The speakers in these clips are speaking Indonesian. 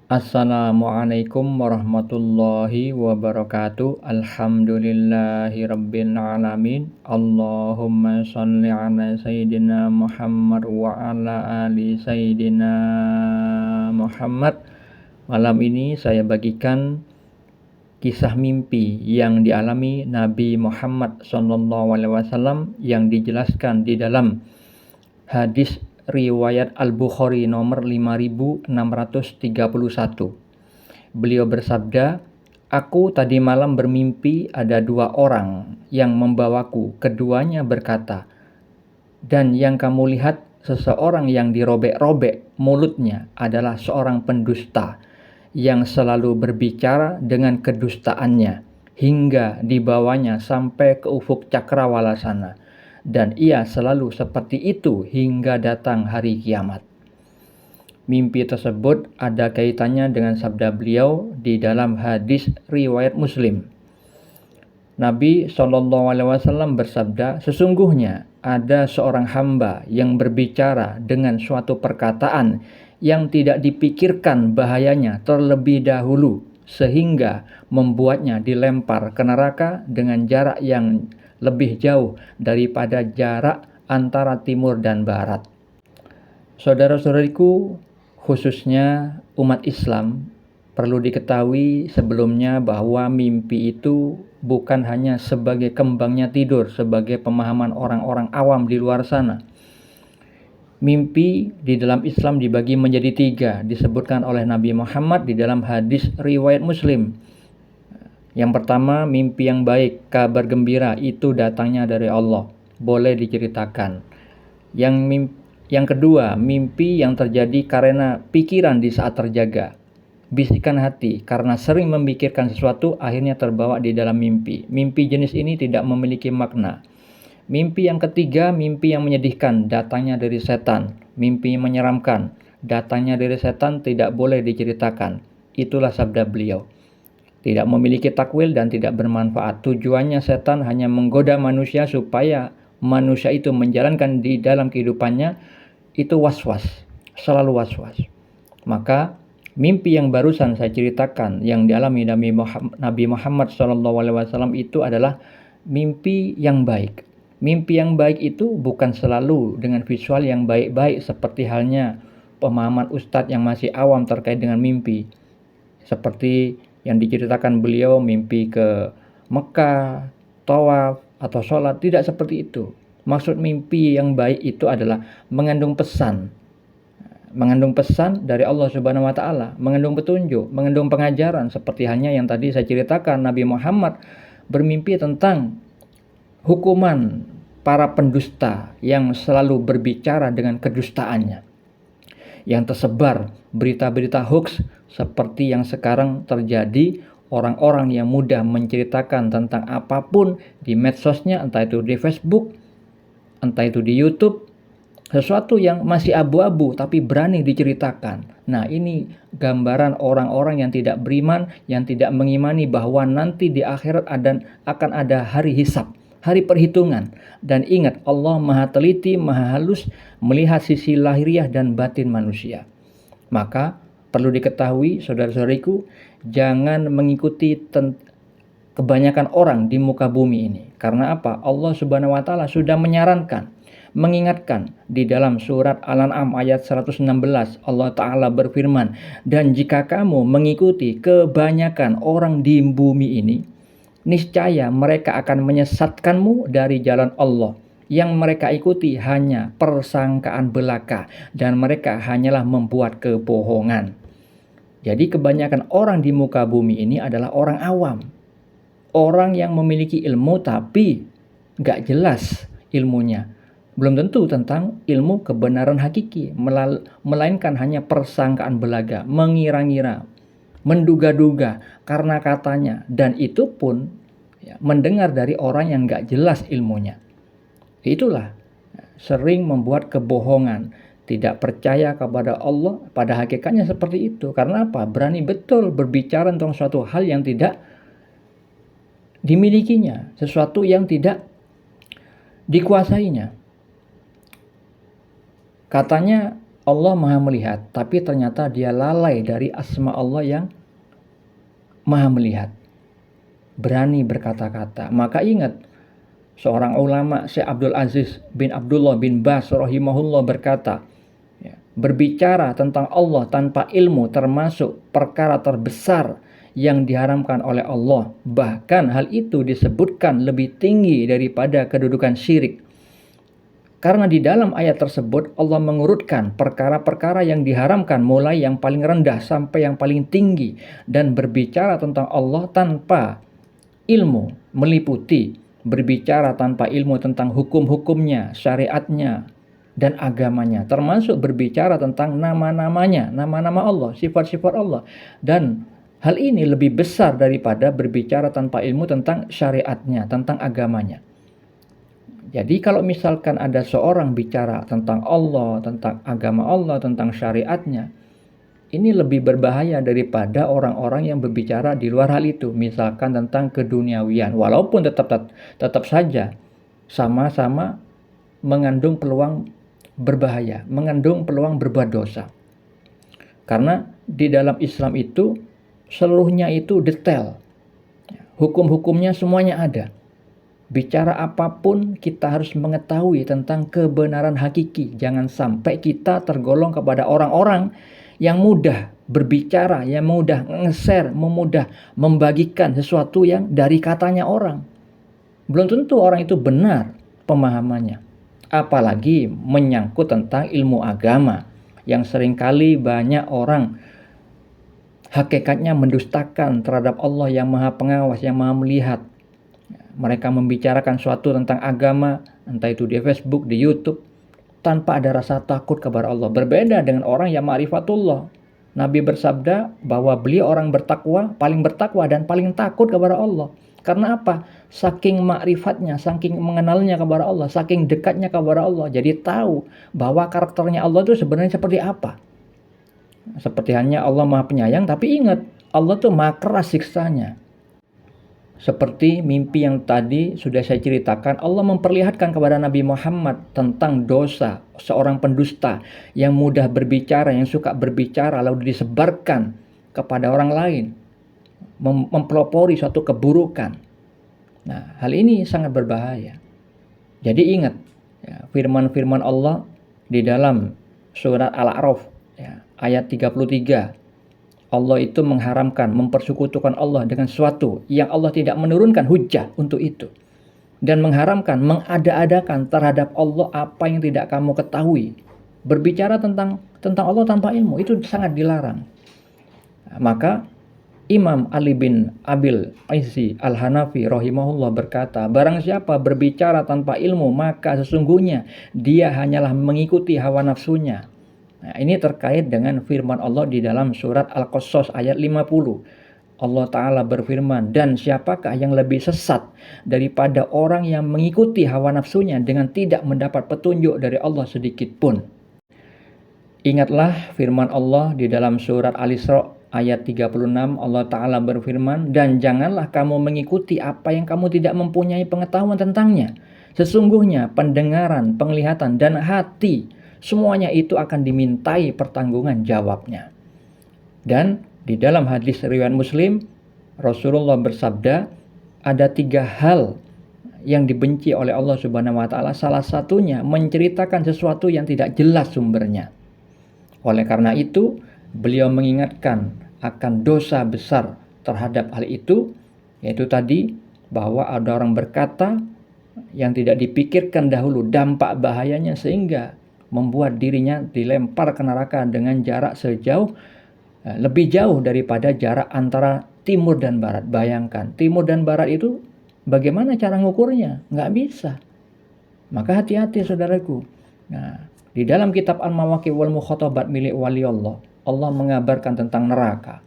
Assalamualaikum warahmatullahi wabarakatuh. Alhamdulillahi rabbil alamin. Allahumma shalli ala sayyidina Muhammad wa ala ali sayyidina Muhammad. Malam ini saya bagikan kisah mimpi yang dialami Nabi Muhammad SAW yang dijelaskan di dalam hadis riwayat Al-Bukhari nomor 5631. Beliau bersabda, "Aku tadi malam bermimpi ada dua orang yang membawaku. Keduanya berkata, 'Dan yang kamu lihat seseorang yang dirobek-robek mulutnya adalah seorang pendusta yang selalu berbicara dengan kedustaannya hingga dibawanya sampai ke ufuk cakrawala sana. Dan ia selalu seperti itu hingga datang hari kiamat.'" Mimpi tersebut ada kaitannya dengan sabda beliau di dalam hadis riwayat Muslim. Nabi SAW bersabda, "Sesungguhnya ada seorang hamba yang berbicara dengan suatu perkataan yang tidak dipikirkan bahayanya terlebih dahulu, sehingga membuatnya dilempar ke neraka dengan jarak yang lebih jauh daripada jarak antara timur dan barat." Saudara-saudariku, khususnya umat Islam, perlu diketahui sebelumnya bahwa mimpi itu bukan hanya sebagai kembangnya tidur, sebagai pemahaman orang-orang awam di luar sana. Mimpi di dalam Islam dibagi menjadi tiga, disebutkan oleh Nabi Muhammad di dalam hadis riwayat Muslim. Yang pertama, mimpi yang baik, kabar gembira, itu datangnya dari Allah, boleh diceritakan. Yang kedua, mimpi yang terjadi karena pikiran di saat terjaga, bisikan hati karena sering memikirkan sesuatu akhirnya terbawa di dalam mimpi. Mimpi jenis ini tidak memiliki makna. Mimpi yang ketiga, mimpi yang menyedihkan, datangnya dari setan. Mimpi yang menyeramkan, datangnya dari setan, tidak boleh diceritakan. Itulah sabda beliau. Tidak memiliki takwil dan tidak bermanfaat. Tujuannya setan hanya menggoda manusia supaya manusia itu menjalankan di dalam kehidupannya itu was-was, selalu was-was. Maka mimpi yang barusan saya ceritakan yang dialami Nabi Muhammad SAW itu adalah mimpi yang baik. Mimpi yang baik itu bukan selalu dengan visual yang baik-baik seperti halnya pemahaman ustadz yang masih awam terkait dengan mimpi. Seperti yang diceritakan beliau mimpi ke Mekah, tawaf, atau sholat, tidak seperti itu. Maksud mimpi yang baik itu adalah mengandung pesan dari Allah Subhanahu wa taala, mengandung petunjuk, mengandung pengajaran seperti halnya yang tadi saya ceritakan Nabi Muhammad bermimpi tentang hukuman para pendusta yang selalu berbicara dengan kedustaannya. Yang tersebar berita-berita hoax seperti yang sekarang terjadi, orang-orang yang mudah menceritakan tentang apapun di medsosnya, entah itu di Facebook, entah itu di YouTube, sesuatu yang masih abu-abu tapi berani diceritakan. Nah, ini gambaran orang-orang yang tidak beriman, yang tidak mengimani bahwa nanti di akhirat akan ada hari hisab, hari perhitungan. Dan ingat, Allah maha teliti, maha halus melihat sisi lahiriah dan batin manusia. Maka perlu diketahui, saudara-saudariku, jangan mengikuti kebanyakan orang di muka bumi ini. Karena apa? Allah Subhanahu wa taala sudah mengingatkan di dalam surat Al-An'am ayat 116. Allah Ta'ala berfirman, "Dan jika kamu mengikuti kebanyakan orang di bumi ini, niscaya mereka akan menyesatkanmu dari jalan Allah. Yang mereka ikuti hanya persangkaan belaka dan mereka hanyalah membuat kebohongan." Jadi kebanyakan orang di muka bumi ini adalah orang awam. Orang yang memiliki ilmu tapi gak jelas ilmunya. Belum tentu tentang ilmu kebenaran hakiki, melainkan hanya persangkaan belaga, mengira-ngira, menduga-duga karena katanya, dan itu pun mendengar dari orang yang gak jelas ilmunya. Itulah sering membuat kebohongan, tidak percaya kepada Allah. Pada hakikatnya seperti itu. Karena apa? Berani betul berbicara tentang suatu hal yang tidak dimilikinya, sesuatu yang tidak dikuasainya. Katanya Allah maha melihat, tapi ternyata dia lalai dari asma Allah yang maha melihat. Berani berkata-kata. Maka ingat, seorang ulama Syekh Abdul Aziz bin Abdullah bin Bas rahimahullah berkata, berbicara tentang Allah tanpa ilmu termasuk perkara terbesar yang diharamkan oleh Allah. Bahkan hal itu disebutkan lebih tinggi daripada kedudukan syirik. Karena di dalam ayat tersebut Allah mengurutkan perkara-perkara yang diharamkan mulai yang paling rendah sampai yang paling tinggi, dan berbicara tentang Allah tanpa ilmu meliputi berbicara tanpa ilmu tentang hukum-hukumnya, syariatnya, dan agamanya, termasuk berbicara tentang nama-namanya, nama-nama Allah, sifat-sifat Allah. Dan hal ini lebih besar daripada berbicara tanpa ilmu tentang syariatnya, tentang agamanya. Jadi kalau misalkan ada seorang bicara tentang Allah, tentang agama Allah, tentang syariatnya, ini lebih berbahaya daripada orang-orang yang berbicara di luar hal itu, misalkan tentang keduniawian. Walaupun tetap saja sama-sama mengandung peluang berbahaya, mengandung peluang berbuat dosa. Karena di dalam Islam itu seluruhnya itu detail. Hukum-hukumnya semuanya ada. Bicara apapun kita harus mengetahui tentang kebenaran hakiki. Jangan sampai kita tergolong kepada orang-orang yang mudah berbicara, yang mudah nge-share, mudah membagikan sesuatu yang dari katanya orang. Belum tentu orang itu benar pemahamannya. Apalagi menyangkut tentang ilmu agama yang seringkali banyak orang hakikatnya mendustakan terhadap Allah yang maha pengawas, yang maha melihat. Mereka membicarakan suatu tentang agama, entah itu di Facebook, di YouTube, tanpa ada rasa takut kepada Allah. Berbeda dengan orang yang ma'rifatullah. Nabi bersabda bahwa beliau orang bertakwa, paling bertakwa dan paling takut kepada Allah. Karena apa? Saking ma'rifatnya, saking mengenalnya kepada Allah, saking dekatnya kepada Allah. Jadi tahu bahwa karakternya Allah itu sebenarnya seperti apa. Seperti hanya Allah maha penyayang, tapi ingat, Allah tuh maha keras siksanya. Seperti mimpi yang tadi sudah saya ceritakan, Allah memperlihatkan kepada Nabi Muhammad tentang dosa seorang pendusta yang mudah berbicara, yang suka berbicara lalu disebarkan kepada orang lain, mempelopori suatu keburukan. Nah, hal ini sangat berbahaya. Jadi ingat, firman-firman Allah di dalam surat Al-A'raf, ayat 33. Allah itu mengharamkan mempersekutukan Allah dengan sesuatu yang Allah tidak menurunkan hujjah untuk itu. Dan mengharamkan mengada-adakan terhadap Allah apa yang tidak kamu ketahui. Berbicara tentang Allah tanpa ilmu, itu sangat dilarang. Maka Imam Ali bin Abil Izzi Al-Hanafi rahimahullah berkata, barang siapa berbicara tanpa ilmu, maka sesungguhnya dia hanyalah mengikuti hawa nafsunya. Nah, ini terkait dengan firman Allah di dalam surat Al-Qasas ayat 50. Allah Ta'ala berfirman, dan siapakah yang lebih sesat daripada orang yang mengikuti hawa nafsunya dengan tidak mendapat petunjuk dari Allah sedikit pun. Ingatlah firman Allah di dalam surat Al-Isra ayat 36. Allah Ta'ala berfirman, dan janganlah kamu mengikuti apa yang kamu tidak mempunyai pengetahuan tentangnya. Sesungguhnya pendengaran, penglihatan, dan hati, semuanya itu akan dimintai pertanggungan jawabnya. Dan di dalam hadis riwayat Muslim, Rasulullah bersabda, ada 3 hal yang dibenci oleh Allah Subhanahu wa Ta'ala. Salah satunya menceritakan sesuatu yang tidak jelas sumbernya. Oleh karena itu, beliau mengingatkan akan dosa besar terhadap hal itu, yaitu tadi bahwa ada orang berkata yang tidak dipikirkan dahulu dampak bahayanya sehingga membuat dirinya dilempar ke neraka dengan jarak lebih jauh daripada jarak antara timur dan barat. Bayangkan, timur dan barat itu bagaimana cara ngukurnya? Nggak bisa. Maka hati-hati saudaraku. Nah, di dalam kitab Al-Mawaqi' wal Mukhatabat milik wali Allah, Allah mengabarkan tentang neraka.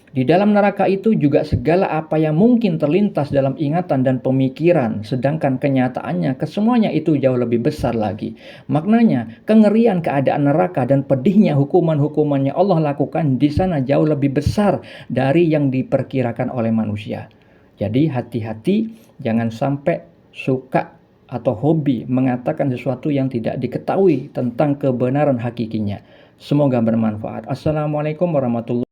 Di dalam neraka itu juga segala apa yang mungkin terlintas dalam ingatan dan pemikiran, sedangkan kenyataannya kesemuanya itu jauh lebih besar lagi. Maknanya, kengerian keadaan neraka dan pedihnya hukuman-hukumannya Allah lakukan di sana jauh lebih besar dari yang diperkirakan oleh manusia. Jadi hati-hati, jangan sampai suka atau hobi mengatakan sesuatu yang tidak diketahui tentang kebenaran hakikinya. Semoga bermanfaat. Assalamualaikum warahmatullahi